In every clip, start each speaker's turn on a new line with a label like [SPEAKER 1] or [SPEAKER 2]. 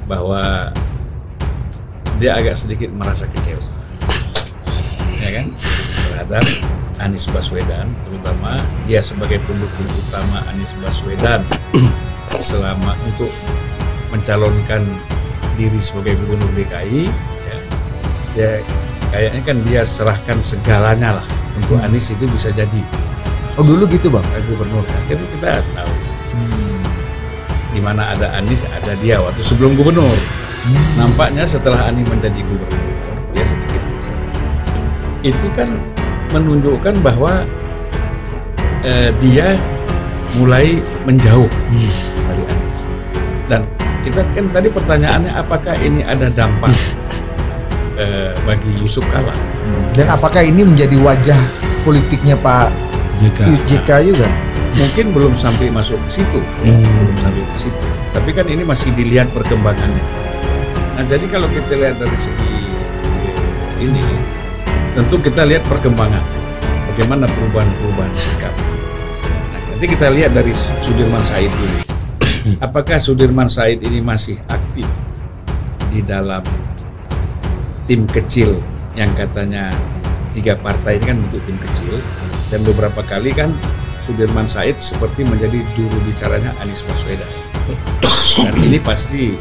[SPEAKER 1] bahwa dia agak sedikit merasa kecewa, ya kan, terhadap Anies Baswedan, terutama dia sebagai pendukung utama Anies Baswedan selama untuk mencalonkan diri sebagai gubernur DKI, ya, dia kayaknya kan dia serahkan segalanya lah untuk Anies itu bisa jadi.
[SPEAKER 2] Oh dulu gitu bang?
[SPEAKER 1] Gubernur, itu kita tahu. Di mana ada Anies, ada dia waktu sebelum gubernur. Nampaknya setelah Anies menjadi gubernur, dia sedikit kecewa. Itu kan menunjukkan bahwa dia mulai menjauh dari Anies. Dan kita kan tadi pertanyaannya apakah ini ada dampak bagi Yusuf Kala?
[SPEAKER 2] Dan apakah ini menjadi wajah politiknya Pak JK juga?
[SPEAKER 1] Mungkin belum sampai masuk ke situ, belum sampai ke situ. Tapi kan ini masih dilihat perkembangannya. Nah, jadi kalau kita lihat dari segi ini, tentu kita lihat perkembangan, bagaimana perubahan sikap. Nah, nanti kita lihat dari Sudirman Said dulu. Apakah Sudirman Said ini masih aktif di dalam tim kecil yang katanya 3 partai ini kan bentuk tim kecil, dan beberapa kali kan Sudirman Said seperti menjadi juru bicaranya Anies Baswedan. Dan ini pasti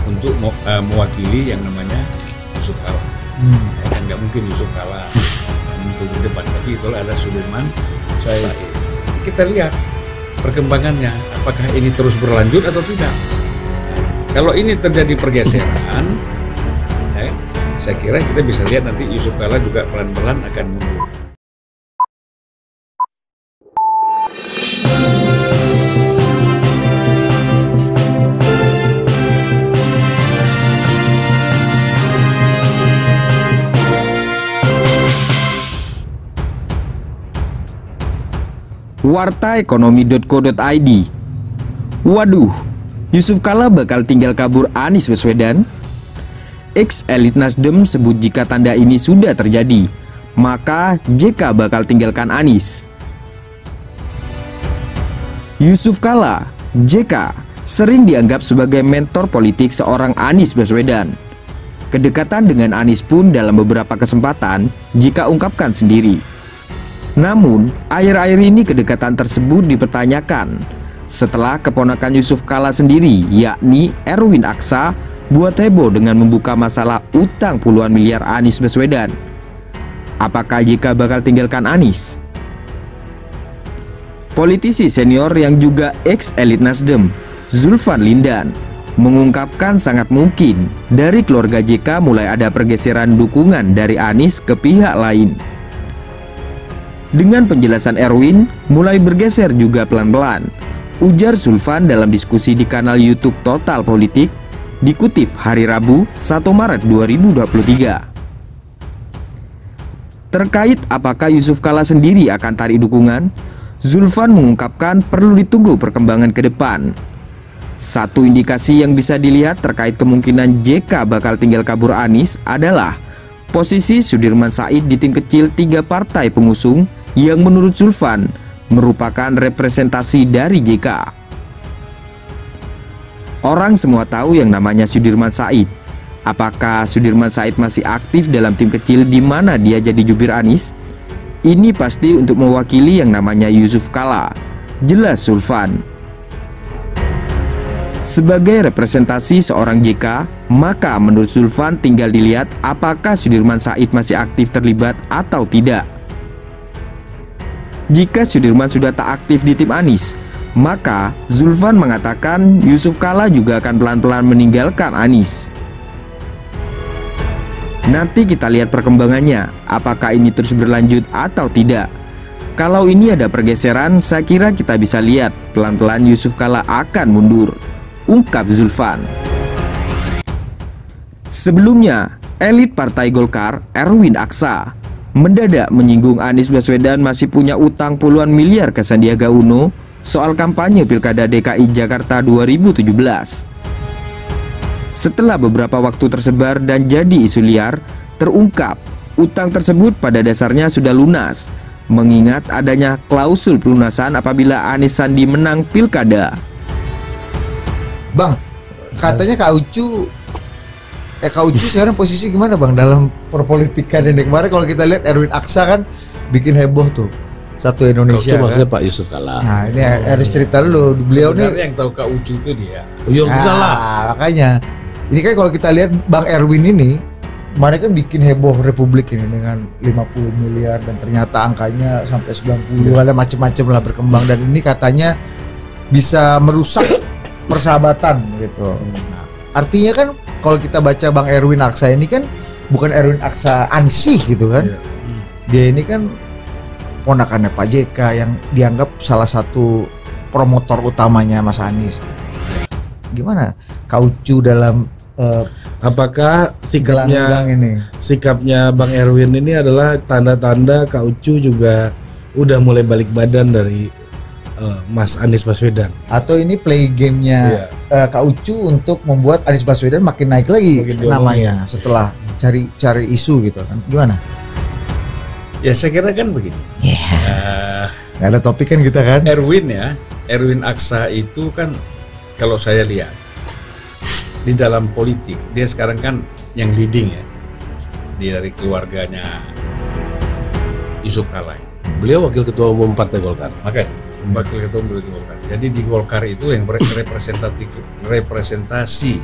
[SPEAKER 1] untuk mewakili yang namanya Yusuf Kala. Ya kan nggak mungkin Yusuf Kala muncul di depan, tapi itu ada Sudirman Said. Kita lihat perkembangannya, apakah ini terus berlanjut atau tidak. Kalau ini terjadi pergeseran, ya, saya kira kita bisa lihat nanti Yusuf Kala juga pelan-pelan akan mundur.
[SPEAKER 3] Wartaekonomi.co.id. Waduh, Yusuf Kala bakal tinggal kabur Anies Baswedan? Ex-elit Nasdem sebut jika tanda ini sudah terjadi, maka JK bakal tinggalkan Anies. Yusuf Kala, JK, sering dianggap sebagai mentor politik seorang Anies Baswedan. Kedekatan dengan Anies pun dalam beberapa kesempatan JK ungkapkan sendiri. Namun, akhir-akhir ini kedekatan tersebut dipertanyakan setelah keponakan Yusuf Kala sendiri, yakni Erwin Aksa, buat heboh dengan membuka masalah utang puluhan miliar Anies Baswedan. Apakah JK bakal tinggalkan Anies? Politisi senior yang juga ex-elit Nasdem, Zulfan Lindan, mengungkapkan sangat mungkin dari keluarga JK mulai ada pergeseran dukungan dari Anies ke pihak lain. Dengan penjelasan Erwin, mulai bergeser juga pelan-pelan, ujar Zulfan dalam diskusi di kanal YouTube Total Politik, dikutip hari Rabu 1 Maret 2023. Terkait apakah Yusuf Kala sendiri akan tarik dukungan, Zulfan mengungkapkan perlu ditunggu perkembangan ke depan. Satu indikasi yang bisa dilihat terkait kemungkinan JK bakal tinggal kabur Anies adalah posisi Sudirman Said di tim kecil 3 partai pengusung yang menurut Zulfan merupakan representasi dari JK. Orang semua tahu yang namanya Sudirman Said. Apakah Sudirman Said masih aktif dalam tim kecil di mana dia jadi jubir Anies? Ini pasti untuk mewakili yang namanya Yusuf Kala, jelas Zulfan. Sebagai representasi seorang JK, maka menurut Zulfan tinggal dilihat apakah Sudirman Said masih aktif terlibat atau tidak. Jika Sudirman sudah tak aktif di tim Anies, maka Zulfan mengatakan Yusuf Kala juga akan pelan-pelan meninggalkan Anies. Nanti kita lihat perkembangannya, apakah ini terus berlanjut atau tidak. Kalau ini ada pergeseran, saya kira kita bisa lihat pelan-pelan Yusuf Kala akan mundur, ungkap Zulfan. Sebelumnya, elit Partai Golkar, Erwin Aksa, mendadak menyinggung Anies Baswedan masih punya utang puluhan miliar ke Sandiaga Uno soal kampanye Pilkada DKI Jakarta 2017. Setelah beberapa waktu tersebar dan jadi isu liar, terungkap utang tersebut pada dasarnya sudah lunas, mengingat adanya klausul pelunasan apabila Anies Sandi menang Pilkada.
[SPEAKER 2] Bang, Katanya Kak Ucu sekarang posisi gimana Bang dalam perpolitikan ini? Kemarin kalau kita lihat Erwin Aksa kan bikin heboh tuh satu Indonesia.
[SPEAKER 4] Kak Ucu maksudnya Pak Yusuf Kalla.
[SPEAKER 2] Nah ini harus cerita dulu. Beliau
[SPEAKER 1] sebenarnya
[SPEAKER 2] nih
[SPEAKER 1] yang tahu Kak Ucu itu dia.
[SPEAKER 2] Makanya ini kan kalau kita lihat Bang Erwin ini kemarin kan bikin heboh Republik ini dengan 50 miliar dan ternyata angkanya sampai 90 ada macam-macam lah berkembang dan ini katanya bisa merusak persahabatan gitu. Nah, artinya kan kalau kita baca Bang Erwin Aksa ini kan bukan Erwin Aksa ansih gitu kan. Dia ini kan ponakannya Pak JK yang dianggap salah satu promotor utamanya Mas Anies. Gimana Kak Ucu dalam
[SPEAKER 4] apakah sikapnya Bang Erwin ini adalah tanda-tanda Kak Ucu juga udah mulai balik badan dari Mas Anies Baswedan,
[SPEAKER 2] atau ini play gamenya Kak Ucu untuk membuat Anies Baswedan makin naik lagi namanya setelah cari isu gitu kan? Gimana?
[SPEAKER 1] Ya saya kira kan begini.
[SPEAKER 2] Nggak ada topik kan kita kan?
[SPEAKER 1] Erwin Aksa itu kan kalau saya lihat di dalam politik dia sekarang kan yang leading ya, dia dari keluarganya Yusuf Kalla.
[SPEAKER 4] Beliau wakil ketua umum Partai Golkar.
[SPEAKER 1] Makanya wakil ketua umum Golkar. Jadi di Golkar itu yang representasi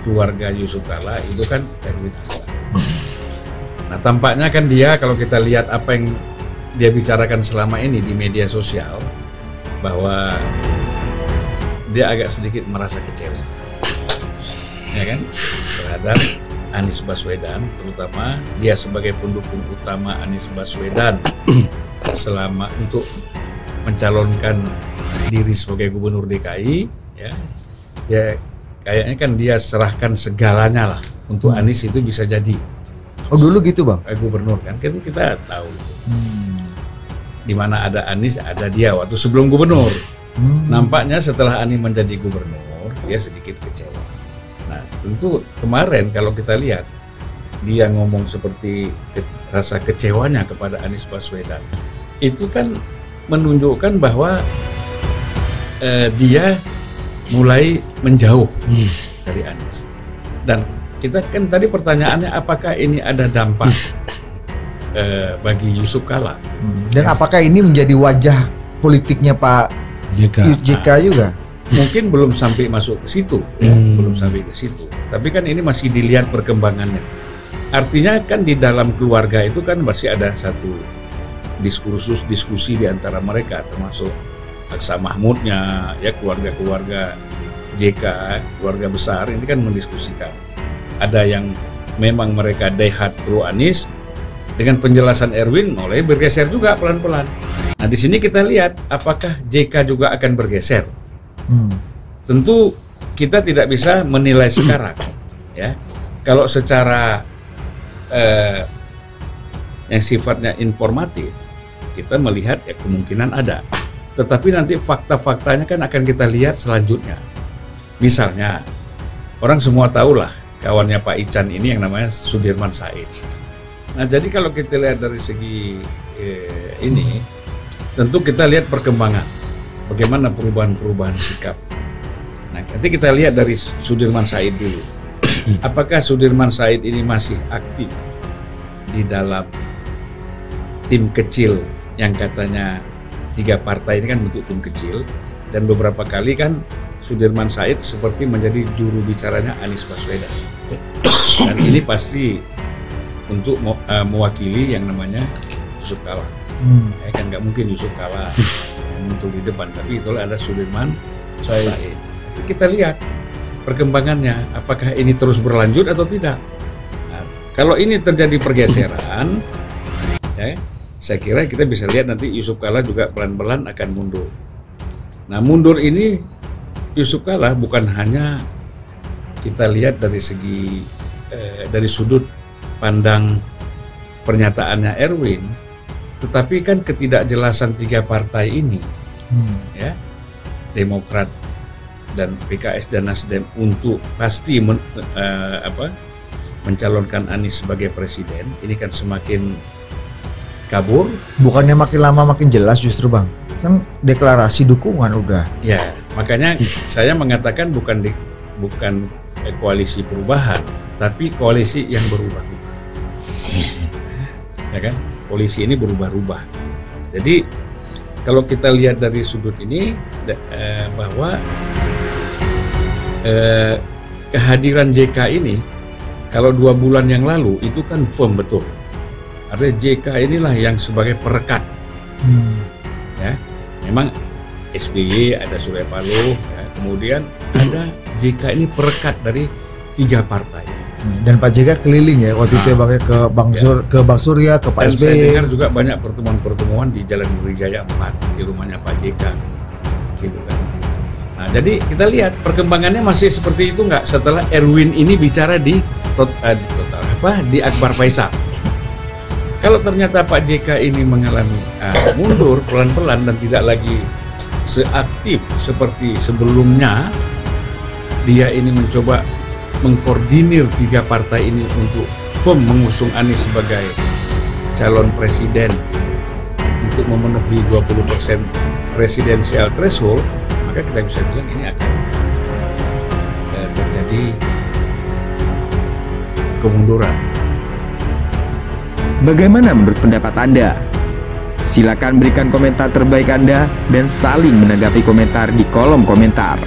[SPEAKER 1] keluarga Yusuf Kalla itu kan Erwin Aksa. Nah tampaknya kan dia kalau kita lihat apa yang dia bicarakan selama ini di media sosial bahwa dia agak sedikit merasa kecewa, ya kan, terhadap Anies Baswedan, terutama dia sebagai pendukung utama Anies Baswedan selama untuk mencalonkan diri sebagai gubernur DKI, ya kayaknya kan dia serahkan segalanya lah untuk Anies itu bisa jadi.
[SPEAKER 2] Oh dulu gitu Bang?
[SPEAKER 1] Gubernur kan kita tahu. Di mana ada Anies ada dia waktu sebelum gubernur. Nampaknya setelah Anies menjadi gubernur dia sedikit kecewa. Nah tentu kemarin kalau kita lihat dia ngomong seperti rasa kecewanya kepada Anies Baswedan, itu kan menunjukkan bahwa dia mulai menjauh dari Anies. Dan kita kan tadi pertanyaannya apakah ini ada dampak bagi Yusuf Kalla,
[SPEAKER 2] dan apakah ini menjadi wajah politiknya Pak JK juga?
[SPEAKER 1] Mungkin belum sampai masuk ke situ, ya, belum sampai ke situ. Tapi kan ini masih dilihat perkembangannya. Artinya kan di dalam keluarga itu kan masih ada satu diskusi di antara mereka, termasuk Aksa Mahmudnya, ya keluarga JK, keluarga besar ini kan mendiskusikan. Ada yang memang mereka die-hard pro Anies, dengan penjelasan Erwin mulai bergeser juga pelan-pelan. Nah di sini kita lihat apakah JK juga akan bergeser. Tentu kita tidak bisa menilai sekarang, ya. Kalau secara yang sifatnya informatif, kita melihat ya kemungkinan ada. Tetapi nanti fakta-faktanya kan akan kita lihat selanjutnya. Misalnya, orang semua tahulah kawannya Pak Ican ini yang namanya Sudirman Said. Nah jadi kalau kita lihat dari segi ini, tentu kita lihat perkembangan, bagaimana perubahan-perubahan sikap. Nah nanti kita lihat dari Sudirman Said dulu. Apakah Sudirman Said ini masih aktif di dalam tim kecil yang katanya 3 partai ini kan bentuk tim kecil, dan beberapa kali kan Sudirman Said seperti menjadi juru bicaranya Anies Baswedan. Dan ini pasti untuk mewakili yang namanya Yusuf Kalla. Ya kan nggak mungkin Yusuf Kalla yang muncul di depan, tapi itulah ada Sudirman Said. Itu kita lihat perkembangannya, apakah ini terus berlanjut atau tidak. Nah, kalau ini terjadi pergeseran, ya, saya kira kita bisa lihat nanti Yusuf Kalla juga pelan-pelan akan mundur. Nah mundur ini Yusuf Kalla bukan hanya kita lihat dari segi dari sudut pandang pernyataannya Erwin, tetapi kan ketidakjelasan 3 partai ini, ya, Demokrat dan PKS dan Nasdem untuk pasti mencalonkan Anies sebagai presiden, ini kan semakin kabur.
[SPEAKER 2] Bukannya makin lama makin jelas justru Bang, kan deklarasi dukungan udah.
[SPEAKER 1] Ya makanya saya mengatakan bukan bukan koalisi perubahan, tapi koalisi yang berubah-ubah. Ya kan? Koalisi ini berubah-ubah. Jadi kalau kita lihat dari sudut ini bahwa kehadiran JK ini kalau 2 bulan yang lalu itu kan firm betul. Artinya JK inilah yang sebagai perekat. Ya, memang SBY ada Surya Paloh, ya, kemudian ada JK ini perekat dari 3 partai.
[SPEAKER 2] Dan Pak JK keliling ya waktu itu ya ke Bang Surya, ke Pak
[SPEAKER 1] Dan
[SPEAKER 2] SBY.
[SPEAKER 1] saya dengar juga banyak pertemuan-pertemuan di Jalan Nurwijaya 4 di rumahnya Pak JK, gitu kan. Nah, jadi kita lihat perkembangannya masih seperti itu nggak setelah Erwin ini bicara di Akbar Faisal. Kalau ternyata Pak JK ini mengalami mundur pelan-pelan dan tidak lagi seaktif seperti sebelumnya, dia ini mencoba mengkoordinir 3 partai ini untuk firm mengusung Anies sebagai calon presiden untuk memenuhi 20% presidensial threshold, maka kita bisa bilang ini akan terjadi kemunduran.
[SPEAKER 3] Bagaimana menurut pendapat Anda? Silakan berikan komentar terbaik Anda dan saling menanggapi komentar di kolom komentar.